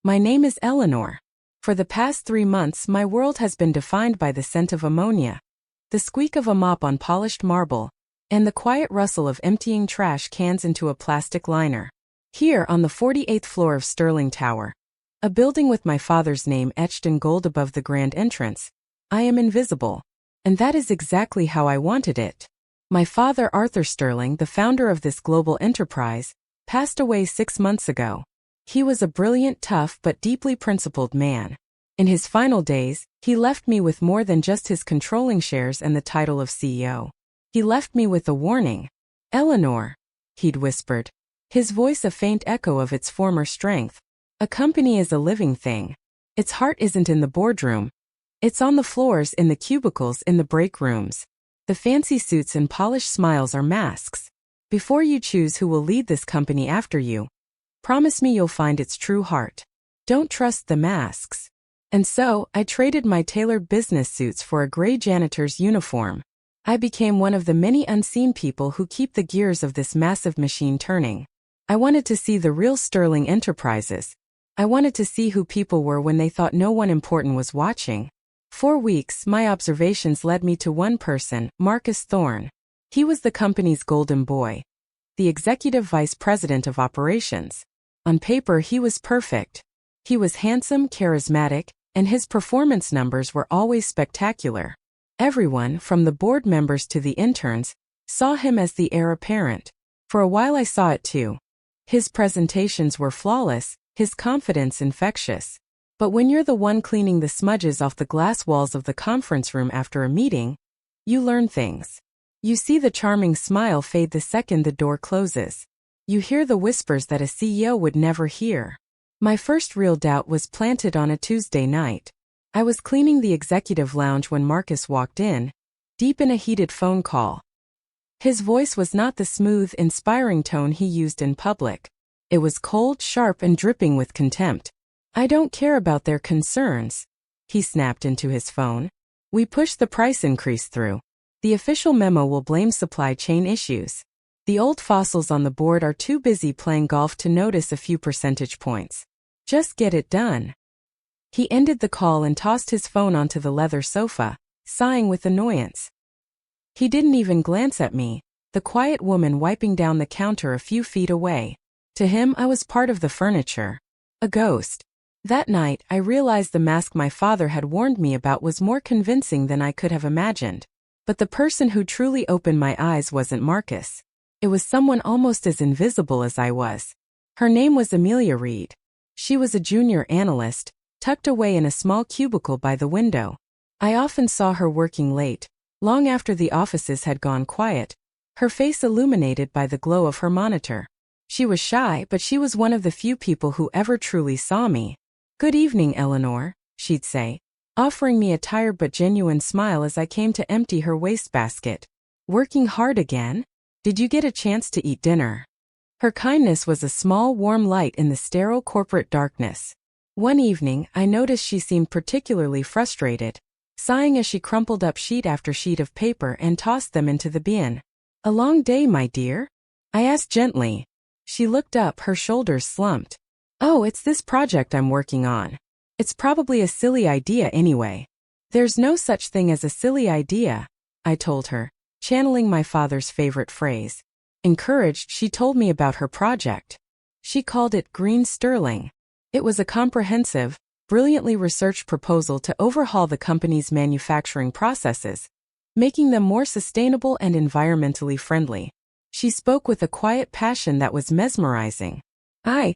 My name is Eleanor. For the past 3 months my world has been defined by the scent of ammonia, the squeak of a mop on polished marble, and the quiet rustle of emptying trash cans into a plastic liner. Here on the 48th floor of Sterling Tower, a building with my father's name etched in gold above the grand entrance, I am invisible. And that is exactly how I wanted it. My father, Arthur Sterling, the founder of this global enterprise, passed away 6 months ago. He was a brilliant, tough, but deeply principled man. In his final days, he left me with more than just his controlling shares and the title of CEO. He left me with a warning. Eleanor, he'd whispered, his voice a faint echo of its former strength. A company is a living thing. Its heart isn't in the boardroom. It's on the floors, in the cubicles, in the break rooms. The fancy suits and polished smiles are masks. Before you choose who will lead this company after you, promise me you'll find its true heart. Don't trust the masks. And so, I traded my tailored business suits for a gray janitor's uniform. I became one of the many unseen people who keep the gears of this massive machine turning. I wanted to see the real Sterling Enterprises. I wanted to see who people were when they thought no one important was watching. 4 weeks, my observations led me to one person, Marcus Thorne. He was the company's golden boy, the executive vice president of operations. On paper, he was perfect. He was handsome, charismatic, and his performance numbers were always spectacular. Everyone, from the board members to the interns, saw him as the heir apparent. For a while I saw it too. His presentations were flawless, his confidence infectious. But when you're the one cleaning the smudges off the glass walls of the conference room after a meeting, you learn things. You see the charming smile fade the second the door closes. You hear the whispers that a CEO would never hear. My first real doubt was planted on a Tuesday night. I was cleaning the executive lounge when Marcus walked in, deep in a heated phone call. His voice was not the smooth, inspiring tone he used in public. It was cold, sharp, and dripping with contempt. I don't care about their concerns, he snapped into his phone. We push the price increase through. The official memo will blame supply chain issues. The old fossils on the board are too busy playing golf to notice a few percentage points. Just get it done. He ended the call and tossed his phone onto the leather sofa, sighing with annoyance. He didn't even glance at me, the quiet woman wiping down the counter a few feet away. To him, I was part of the furniture. A ghost. That night, I realized the mask my father had warned me about was more convincing than I could have imagined. But the person who truly opened my eyes wasn't Marcus. It was someone almost as invisible as I was. Her name was Amelia Reed. She was a junior analyst, tucked away in a small cubicle by the window. I often saw her working late, long after the offices had gone quiet, her face illuminated by the glow of her monitor. She was shy, but she was one of the few people who ever truly saw me. "Good evening, Eleanor," she'd say, offering me a tired but genuine smile as I came to empty her wastebasket. "Working hard again? Did you get a chance to eat dinner?" Her kindness was a small, warm light in the sterile corporate darkness. One evening, I noticed she seemed particularly frustrated, sighing as she crumpled up sheet after sheet of paper and tossed them into the bin. "A long day, my dear?" I asked gently. She looked up, her shoulders slumped. "Oh, it's this project I'm working on. It's probably a silly idea anyway." "There's no such thing as a silly idea," I told her, channeling my father's favorite phrase. Encouraged, she told me about her project. She called it Green Sterling. It was a comprehensive, brilliantly researched proposal to overhaul the company's manufacturing processes, making them more sustainable and environmentally friendly. She spoke with a quiet passion that was mesmerizing. I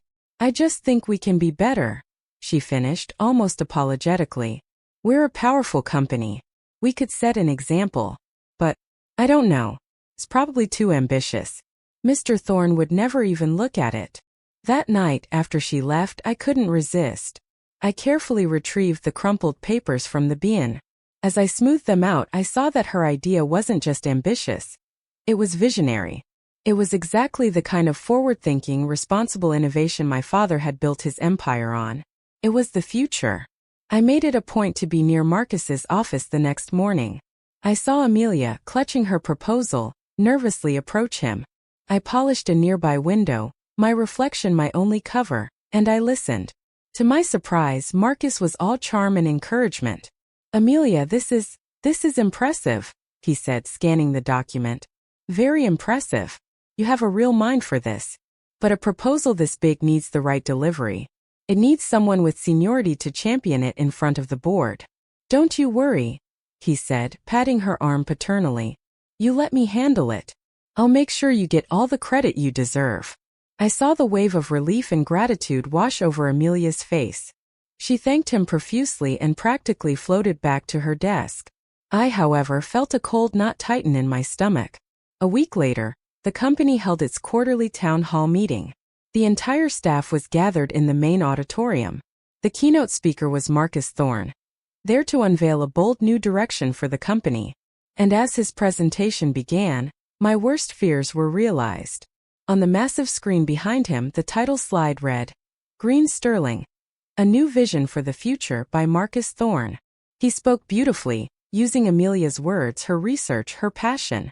just think we can be better," she finished, almost apologetically. "We're a powerful company. We could set an example. But, I don't know. It's probably too ambitious. Mr. Thorne would never even look at it." That night, after she left, I couldn't resist. I carefully retrieved the crumpled papers from the bin. As I smoothed them out, I saw that her idea wasn't just ambitious. It was visionary. It was exactly the kind of forward-thinking, responsible innovation my father had built his empire on. It was the future. I made it a point to be near Marcus's office the next morning. I saw Amelia, clutching her proposal, nervously approach him. I polished a nearby window, my reflection my only cover, and I listened. To my surprise, Marcus was all charm and encouragement. Amelia, this is impressive, he said, scanning the document. Very impressive. You have a real mind for this. But a proposal this big needs the right delivery. It needs someone with seniority to champion it in front of the board. Don't you worry, he said, patting her arm paternally. You let me handle it. I'll make sure you get all the credit you deserve. I saw the wave of relief and gratitude wash over Amelia's face. She thanked him profusely and practically floated back to her desk. I, however, felt a cold knot tighten in my stomach. A week later, the company held its quarterly town hall meeting. The entire staff was gathered in the main auditorium. The keynote speaker was Marcus Thorne, there to unveil a bold new direction for the company. And as his presentation began, my worst fears were realized. On the massive screen behind him, the title slide read, Green Sterling, A New Vision for the Future by Marcus Thorne. He spoke beautifully, using Amelia's words, her research, her passion.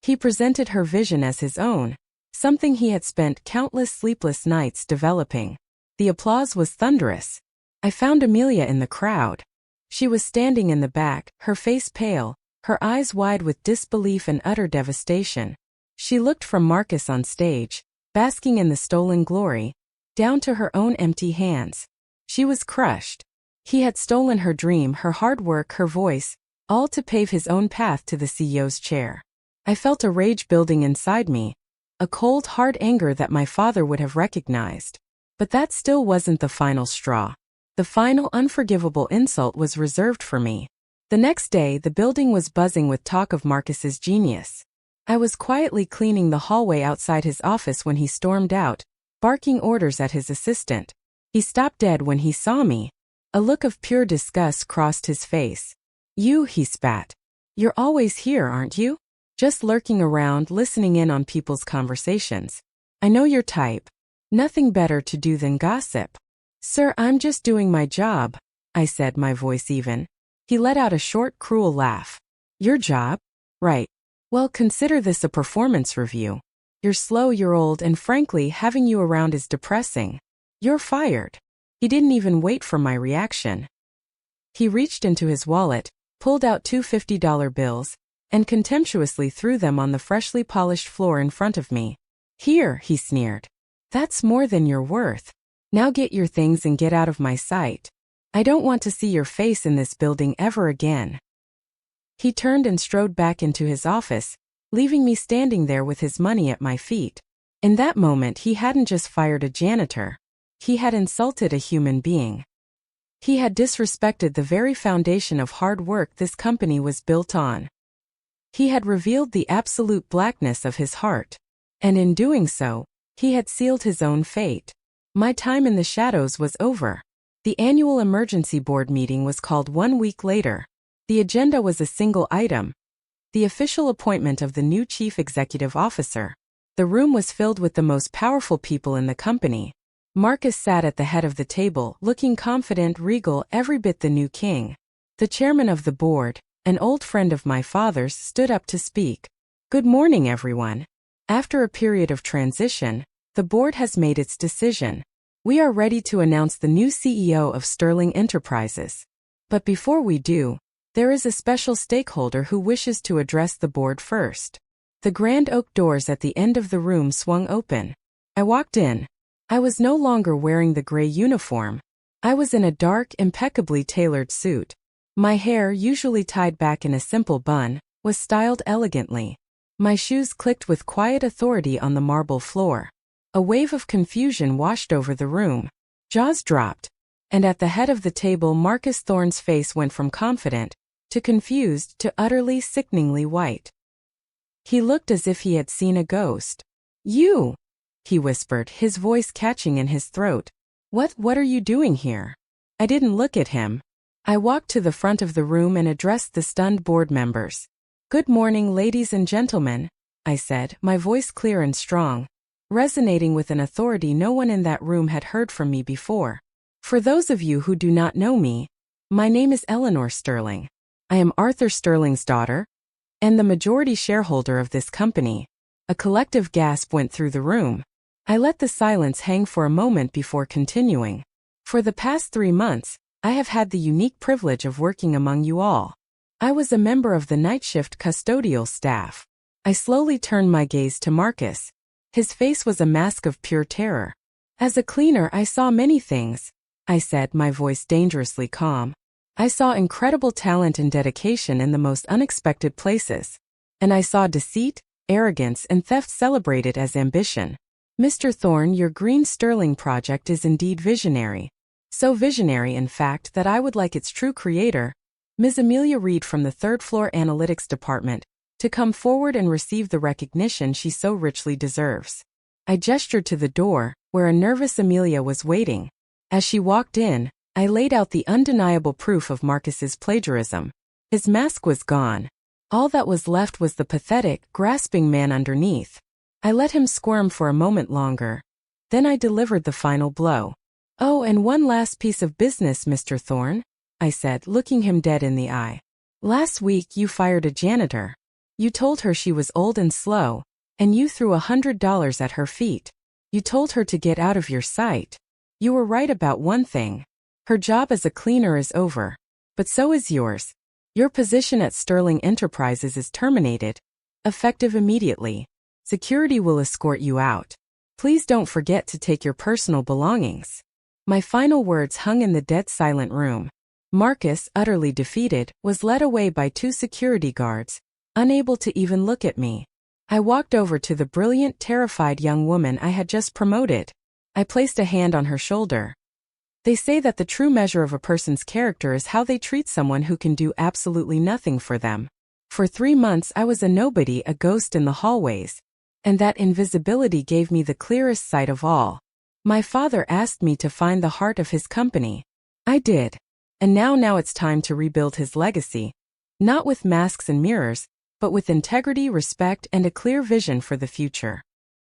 He presented her vision as his own, something he had spent countless sleepless nights developing. The applause was thunderous. I found Amelia in the crowd. She was standing in the back, her face pale, her eyes wide with disbelief and utter devastation. She looked from Marcus on stage, basking in the stolen glory, down to her own empty hands. She was crushed. He had stolen her dream, her hard work, her voice, all to pave his own path to the CEO's chair. I felt a rage building inside me, a cold, hard anger that my father would have recognized. But that still wasn't the final straw. The final unforgivable insult was reserved for me. The next day, the building was buzzing with talk of Marcus's genius. I was quietly cleaning the hallway outside his office when he stormed out, barking orders at his assistant. He stopped dead when he saw me. A look of pure disgust crossed his face. You, he spat. You're always here, aren't you? Just lurking around, listening in on people's conversations. I know your type. Nothing better to do than gossip. Sir, I'm just doing my job, I said, my voice even. He let out a short, cruel laugh. Your job? Right. Well, consider this a performance review. You're slow, you're old, and frankly, having you around is depressing. You're fired. He didn't even wait for my reaction. He reached into his wallet, pulled out two $50 bills, and contemptuously threw them on the freshly polished floor in front of me. Here, he sneered. That's more than you're worth. Now get your things and get out of my sight. I don't want to see your face in this building ever again. He turned and strode back into his office, leaving me standing there with his money at my feet. In that moment, he hadn't just fired a janitor. He had insulted a human being. He had disrespected the very foundation of hard work this company was built on. He had revealed the absolute blackness of his heart. And in doing so, he had sealed his own fate. My time in the shadows was over. The annual emergency board meeting was called 1 week later. The agenda was a single item: the official appointment of the new chief executive officer. The room was filled with the most powerful people in the company. Marcus sat at the head of the table, looking confident, regal, every bit the new king. The chairman of the board, an old friend of my father's, stood up to speak. Good morning, everyone. After a period of transition, the board has made its decision. We are ready to announce the new CEO of Sterling Enterprises. But before we do, there is a special stakeholder who wishes to address the board first. The grand oak doors at the end of the room swung open. I walked in. I was no longer wearing the gray uniform. I was in a dark, impeccably tailored suit. My hair, usually tied back in a simple bun, was styled elegantly. My shoes clicked with quiet authority on the marble floor. A wave of confusion washed over the room. Jaws dropped. And at the head of the table, Marcus Thorne's face went from confident to confused to utterly, sickeningly white. He looked as if he had seen a ghost. You! He whispered, his voice catching in his throat. What are you doing here? I didn't look at him. I walked to the front of the room and addressed the stunned board members. Good morning, ladies and gentlemen, I said, my voice clear and strong, resonating with an authority no one in that room had heard from me before. For those of you who do not know me, my name is Eleanor Sterling. I am Arthur Sterling's daughter, and the majority shareholder of this company. A collective gasp went through the room. I let the silence hang for a moment before continuing. For the past 3 months, I have had the unique privilege of working among you all. I was a member of the night shift custodial staff. I slowly turned my gaze to Marcus. His face was a mask of pure terror. As a cleaner, I saw many things, I said, my voice dangerously calm. I saw incredible talent and dedication in the most unexpected places. And I saw deceit, arrogance, and theft celebrated as ambition. Mr. Thorne, your green sterling project is indeed visionary. So visionary, in fact, that I would like its true creator, Ms. Amelia Reed from the third-floor analytics department, to come forward and receive the recognition she so richly deserves. I gestured to the door, where a nervous Amelia was waiting. As she walked in, I laid out the undeniable proof of Marcus's plagiarism. His mask was gone. All that was left was the pathetic, grasping man underneath. I let him squirm for a moment longer. Then I delivered the final blow. "Oh, and one last piece of business, Mr. Thorne," I said, looking him dead in the eye. "Last week you fired a janitor. You told her she was old and slow, and you threw $100 at her feet. You told her to get out of your sight. You were right about one thing. Her job as a cleaner is over. But so is yours. Your position at Sterling Enterprises is terminated, effective immediately. Security will escort you out. Please don't forget to take your personal belongings." My final words hung in the dead silent room. Marcus, utterly defeated, was led away by 2 security guards, unable to even look at me. I walked over to the brilliant, terrified young woman I had just promoted. I placed a hand on her shoulder. "They say that the true measure of a person's character is how they treat someone who can do absolutely nothing for them. For 3 months I was a nobody, a ghost in the hallways. And that invisibility gave me the clearest sight of all. My father asked me to find the heart of his company. I did. And now it's time to rebuild his legacy. Not with masks and mirrors, but with integrity, respect, and a clear vision for the future."